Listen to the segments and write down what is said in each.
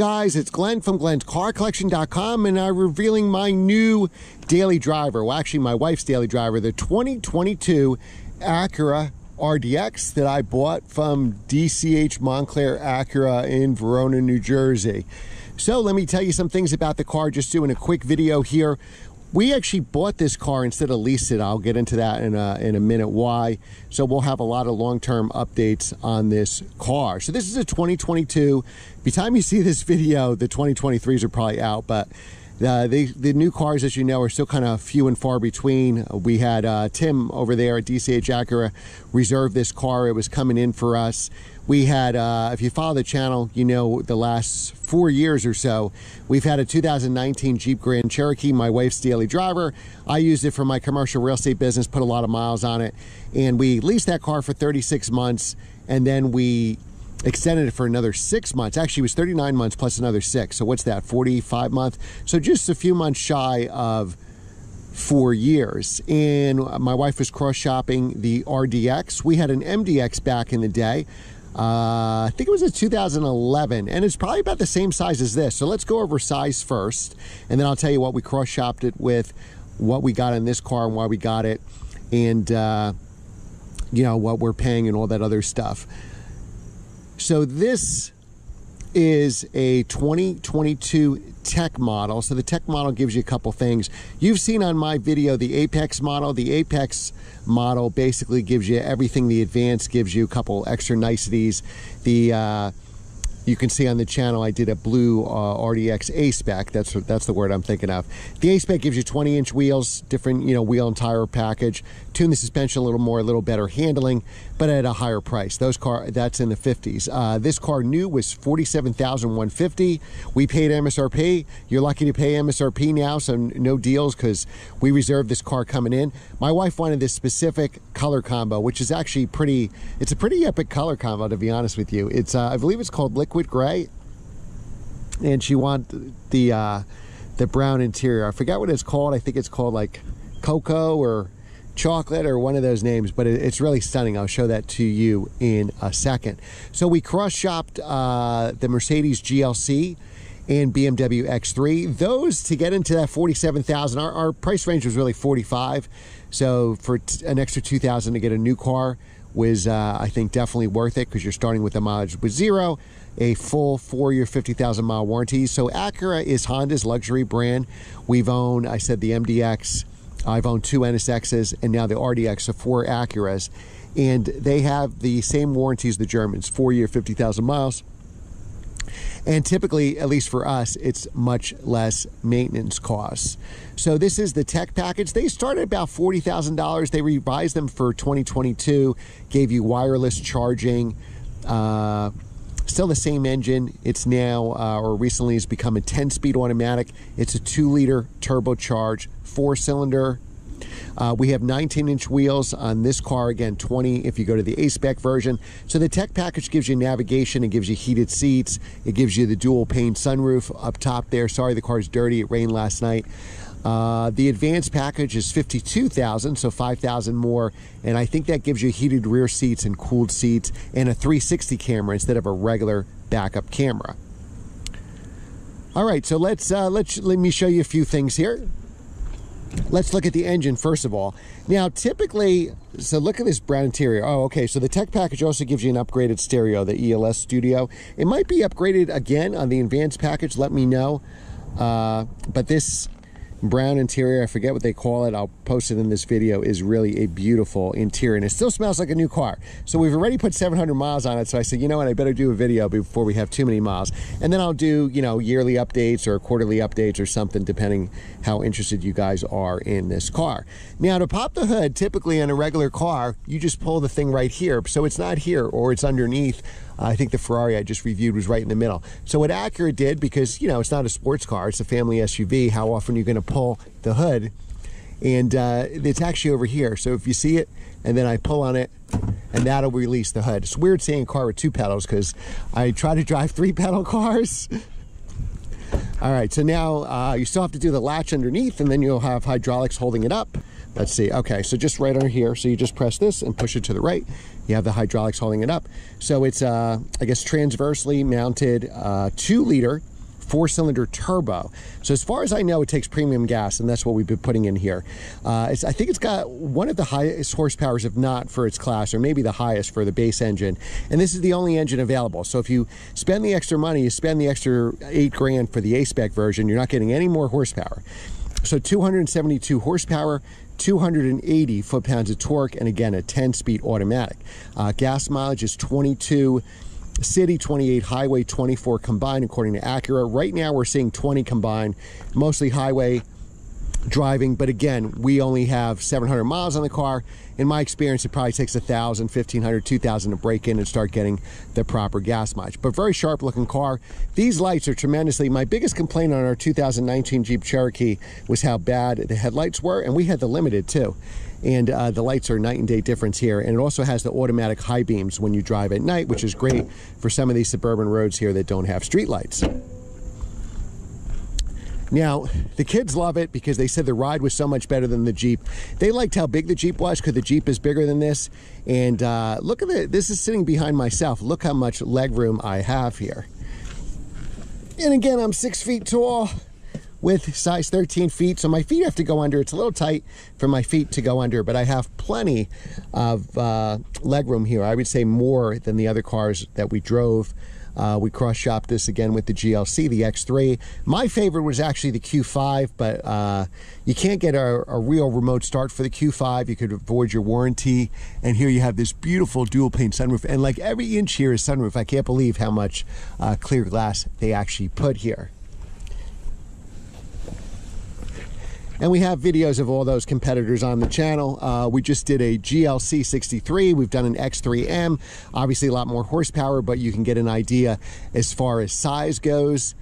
guys? It's Glenn from glenscarcollection.com, and I'm revealing my new daily driver. Well, actually, my wife's daily driver, the 2022 Acura RDX that I bought from DCH Montclair Acura in Verona, New Jersey. So let me tell you some things about the car, just doing a quick video here. We actually bought this car instead of leased it. I'll get into that in a minute why. So we'll have a lot of long-term updates on this car. So this is a 2022. By the time you see this video, the 2023s are probably out, but the new cars, as you know, are still kind of few and far between. We had Tim over there at DCH Acura reserve this car. It was coming in for us. We had, if you follow the channel, you know the last 4 years or so, we've had a 2019 Jeep Grand Cherokee, my wife's daily driver. I used it for my commercial real estate business, put a lot of miles on it, and we leased that car for 36 months, and then we extended it for another 6 months. Actually, it was 39 months plus another 6. So what's that, 45 months? So just a few months shy of 4 years. And my wife was cross-shopping the RDX. We had an MDX back in the day. I think it was a 2011, and it's probably about the same size as this. So let's go over size first, and then I'll tell you what we cross-shopped it with, what we got in this car and why we got it, and you know, what we're paying and all that other stuff. So this is a 2022 tech model. So the tech model gives you a couple things. You've seen on my video the Apex model. The Apex model basically gives you everything. The Advanced gives you a couple extra niceties. You can see on the channel I did a blue RDX A-Spec. That's the word I'm thinking of. The A-Spec gives you 20-inch wheels, different, you know, wheel and tire package. Tune the suspension a little more, a little better handling, but at a higher price. That's in the 50s. This car new was $47,150. We paid MSRP. You're lucky to pay MSRP now, so no deals because we reserved this car coming in. My wife wanted this specific color combo, which is actually it's a pretty epic color combo, to be honest with you. It's I believe it's called Liquid Gray, and she wanted the brown interior. I forgot what it's called. I think it's called like cocoa or chocolate or one of those names, but it's really stunning. I'll show that to you in a second. So we cross-shopped the Mercedes GLC and BMW X3. Those, to get into that 47,000, our price range was really 45. So for an extra 2,000 to get a new car was, I think, definitely worth it, because you're starting with the mileage with 0, a full 4-year, 50,000-mile warranty. So Acura is Honda's luxury brand. We've owned, I said, the MDX. I've owned 2 NSXs, and now the RDX, so 4 Acuras. And they have the same warranty as the Germans, 4-year, 50,000 miles. And typically, at least for us, it's much less maintenance costs. So this is the tech package. They started about $40,000. They revised them for 2022, gave you wireless charging, still the same engine. It's now, or recently has become a 10-speed automatic. It's a 2-liter turbocharged 4-cylinder. We have 19-inch wheels on this car, again 20 if you go to the A-Spec version. So the tech package gives you navigation, it gives you heated seats, it gives you the dual pane sunroof up top there. Sorry, the car's dirty, it rained last night. The advanced package is $52,000, so $5,000 more, and I think that gives you heated rear seats and cooled seats and a 360 camera instead of a regular backup camera. All right, so let me show you a few things here. Let's look at the engine first of all. Now, typically, so look at this brown interior. Oh, okay, so the tech package also gives you an upgraded stereo, the ELS Studio. It might be upgraded again on the advanced package, let me know. But this brown interior, I forget what they call it, I'll post it in this video, is really a beautiful interior, and it still smells like a new car. So we've already put 700 miles on it, so I said, you know what, I better do a video before we have too many miles, and then I'll do, you know, yearly updates or quarterly updates or something, depending how interested you guys are in this car. Now, to pop the hood, typically in a regular car, you just pull the thing right here, so it's not here or it's underneath. I think the Ferrari I just reviewed was right in the middle. So what Acura did, because, you know, it's not a sports car, it's a family SUV, how often are you going to pull the hood? And it's actually over here. So if you see it, and then I pull on it, and that'll release the hood. It's weird seeing a car with 2 pedals, because I try to drive 3-pedal cars. All right, so now you still have to do the latch underneath, and then you'll have hydraulics holding it up. Let's see. Okay, so just right under here. So you just press this and push it to the right. You have the hydraulics holding it up. So it's, I guess, transversely mounted 2-liter 4-cylinder turbo. So as far as I know, it takes premium gas, and that's what we've been putting in here. I think it's got one of the highest horsepowers, if not for its class, or maybe the highest for the base engine. And this is the only engine available. So if you spend the extra money, you spend the extra $8 grand for the A-Spec version, you're not getting any more horsepower. So 272 horsepower, 280 foot-pounds of torque, and again, a 10-speed automatic. Gas mileage is 22 city, 28 highway, 24 combined, according to Acura. Right now, we're seeing 20 combined, mostly highway driving, but again, we only have 700 miles on the car. In my experience, it probably takes 1,000, 1,500, 2,000 to break in and start getting the proper gas mileage. But very sharp looking car. These lights are tremendously, my biggest complaint on our 2019 Jeep Cherokee was how bad the headlights were, and we had the limited too. And the lights are night and day difference here. And it also has the automatic high beams when you drive at night, which is great for some of these suburban roads here that don't have street lights. Now, the kids love it because they said the ride was so much better than the Jeep. They liked how big the Jeep was because the Jeep is bigger than this. And look at it. This is sitting behind myself. Look how much leg room I have here. And again, I'm 6 feet tall with size 13 feet. So my feet have to go under. It's a little tight for my feet to go under, but I have plenty of leg room here. I would say more than the other cars that we drove. We cross-shopped this again with the GLC, the X3. My favorite was actually the Q5, but you can't get a real remote start for the Q5. You could avoid your warranty. And here you have this beautiful dual-pane sunroof. And like every inch here is sunroof. I can't believe how much clear glass they actually put here. And we have videos of all those competitors on the channel. We just did a GLC 63. We've done an X3M. Obviously a lot more horsepower, but you can get an idea as far as size goes.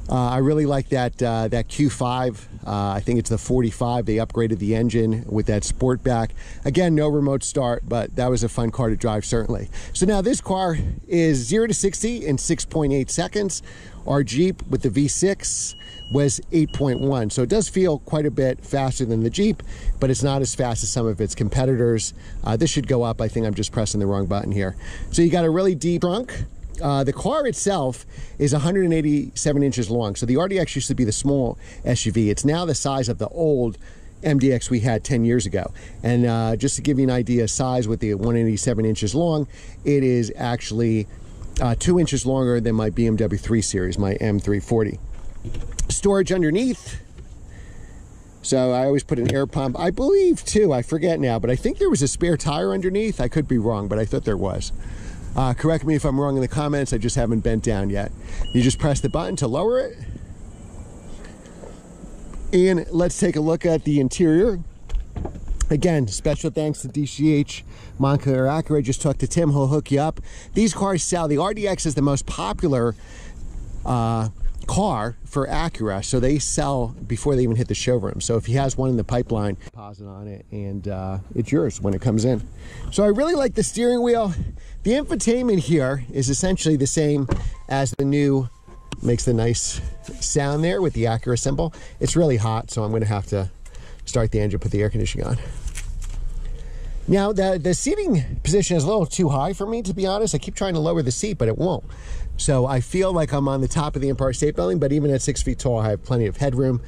I really like that Q5. I think it's the 45. They upgraded the engine with that Sportback. Again, no remote start, but that was a fun car to drive, certainly. So now this car is 0 to 60 in 6.8 seconds. Our Jeep with the V6 was 8.1. So it does feel quite a bit faster than the Jeep, but it's not as fast as some of its competitors. This should go up. I think I'm just pressing the wrong button here. So you got a really deep trunk. The car itself is 187 inches long. So the RDX used to be the small SUV. It's now the size of the old MDX we had 10 years ago. And just to give you an idea of size with the 187 inches long, it is actually 2 inches longer than my BMW 3 Series, my M340. Storage underneath. So I always put an air pump. I believe too, I forget now, but I think there was a spare tire underneath. I could be wrong, but I thought there was. Correct me if I'm wrong in the comments. I just haven't bent down yet. You just press the button to lower it. And let's take a look at the interior. Again, special thanks to DCH Montclair Acura. I just talked to Tim. He'll hook you up. These cars sell. The RDX is the most popular car for Acura, so they sell before they even hit the showroom. So if he has one in the pipeline, deposit on it, and it's yours when it comes in. So I really like the steering wheel. The infotainment here is essentially the same as the new. Makes the nice sound there with the Acura symbol. It's really hot, so I'm going to have to start the engine, put the air conditioning on. Now, the seating position is a little too high for me, to be honest. I keep trying to lower the seat, but it won't. So I feel like I'm on the top of the Empire State Building, but even at 6 feet tall, I have plenty of headroom.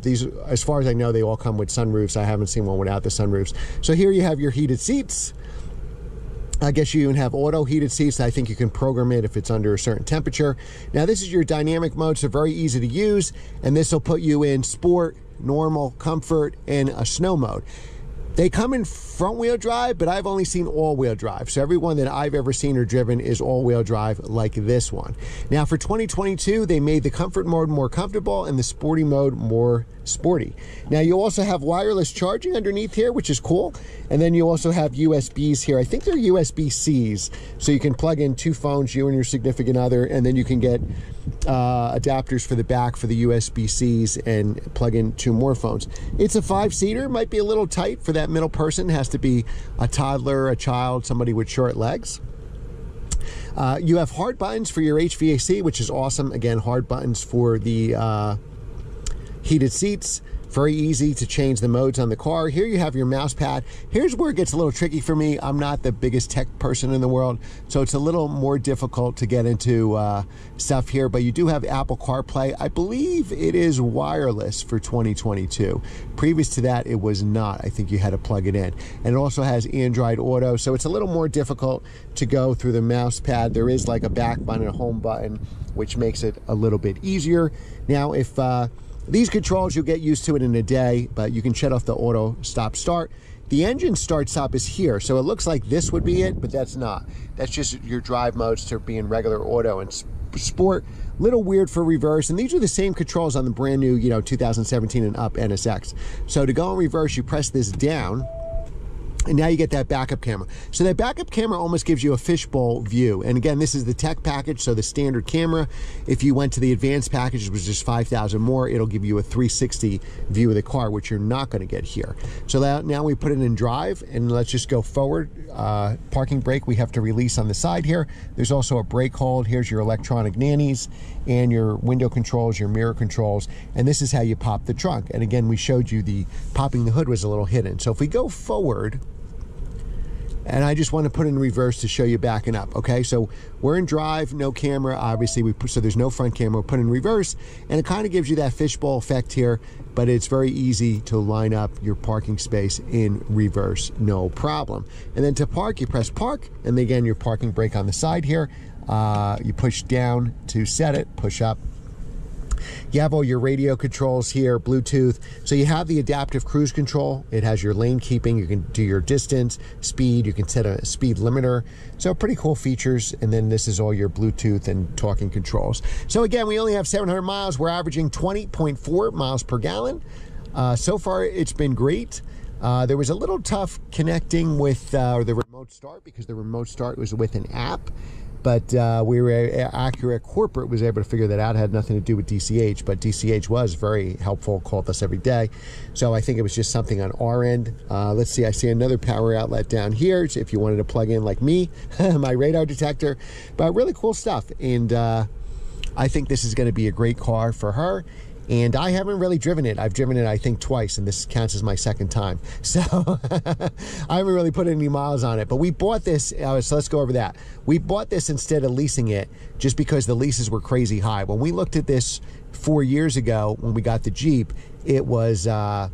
These, as far as I know, they all come with sunroofs. I haven't seen one without the sunroofs. So here you have your heated seats. I guess you even have auto heated seats. I think you can program it if it's under a certain temperature. Now, this is your dynamic mode, so very easy to use. And this will put you in sport, normal, comfort, and a snow mode. They come in front-wheel drive, but I've only seen all-wheel drive. So every one that I've ever seen or driven is all-wheel drive like this one. Now for 2022, they made the comfort mode more comfortable and the sporty mode more sporty. Now you also have wireless charging underneath here, which is cool. And then you also have USBs here. I think they're USB-Cs. So you can plug in 2 phones, you and your significant other, and then you can get adapters for the back for the USB-Cs and plug in 2 more phones. It's a 5-seater, might be a little tight for that middle person. It has to be a toddler, a child, somebody with short legs. You have hard buttons for your HVAC, which is awesome. Again, hard buttons for the heated seats. Very easy to change the modes on the car. Here you have your mouse pad. Here's where it gets a little tricky for me. I'm not the biggest tech person in the world, so it's a little more difficult to get into stuff here, but you do have Apple CarPlay. I believe it is wireless for 2022. Previous to that, it was not. I think you had to plug it in. And it also has Android Auto, so it's a little more difficult to go through the mouse pad. There is like a back button and a home button, which makes it a little bit easier. Now, if these controls, you'll get used to it in a day, but you can shut off the auto stop start. The engine start stop is here, so it looks like this would be it, but that's not. That's just your drive modes to be in regular auto and sport. Little weird for reverse, and these are the same controls on the brand new, 2017 and up NSX. So to go in reverse, you press this down, and now you get that backup camera. So that backup camera almost gives you a fishbowl view. And again, this is the tech package, so the standard camera. If you went to the advanced package, which was just $5,000 more, it'll give you a 360 view of the car, which you're not going to get here. So now we put it in drive, and let's just go forward. Parking brake we have to release on the side here. There's also a brake hold. Here's your electronic nannies and your window controls, your mirror controls, and this is how you pop the trunk. And again, we showed you the popping the hood was a little hidden. So if we go forward, and I just want to put it in reverse to show you backing up, okay? So we're in drive, no camera, obviously, so there's no front camera. We'll put in reverse, and it kind of gives you that fishbowl effect here, but it's very easy to line up your parking space in reverse, no problem. And then to park, you press park, and again, your parking brake on the side here. You push down to set it, push up. You have all your radio controls here, Bluetooth. So you have the adaptive cruise control. It has your lane keeping. You can do your distance, speed. You can set a speed limiter. So pretty cool features. And then this is all your Bluetooth and talking controls. So again, we only have 700 miles. We're averaging 20.4 miles per gallon. So far, it's been great. There was a little tough connecting with the remote start because the remote start was with an app. But Acura Corporate was able to figure that out. It had nothing to do with DCH, but DCH was very helpful, called us every day. So I think it was just something on our end. Let's see, I see another power outlet down here if you wanted to plug in like me, my radar detector. But really cool stuff. And I think this is going to be a great car for her. And I haven't really driven it. I've driven it, I think, twice, and this counts as my second time. So I haven't really put any miles on it. But we bought this, so let's go over that. We bought this instead of leasing it just because the leases were crazy high. When we looked at this 4 years ago, when we got the Jeep, it was like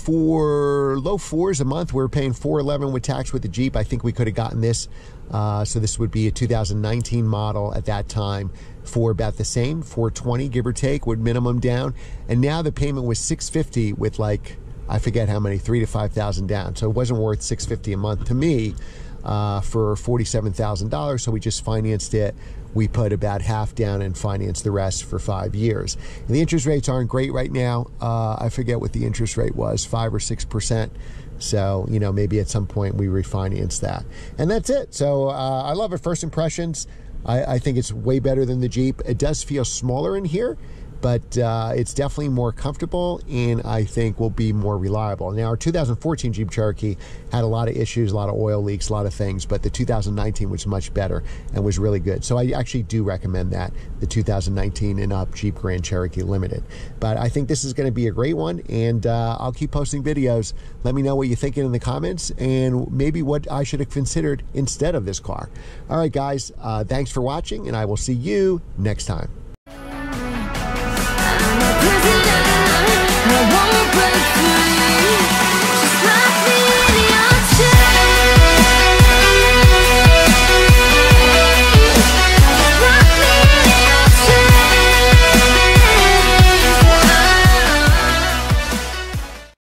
low fours a month. We were paying $411 with tax with the Jeep. I think we could have gotten this. So this would be a 2019 model at that time for about the same, $420 give or take, with minimum down. And now the payment was $650 with like, I forget how many, $3,000 to $5,000 down. So it wasn't worth $650 a month to me for $47,000. So we just financed it. We put about half down and financed the rest for 5 years. And the interest rates aren't great right now. I forget what the interest rate was, 5 or 6%. So, maybe at some point we refinance that. And that's it. So I love it. First impressions, I think it's way better than the Jeep. It does feel smaller in here, but it's definitely more comfortable and I think will be more reliable. Now, our 2014 Jeep Cherokee had a lot of issues, a lot of oil leaks, a lot of things, but the 2019 was much better and was really good. So I actually do recommend that, the 2019 and up Jeep Grand Cherokee Limited. But I think this is going to be a great one, and I'll keep posting videos. Let me know what you're thinking in the comments and maybe what I should have considered instead of this car. All right, guys, thanks for watching, and I will see you next time.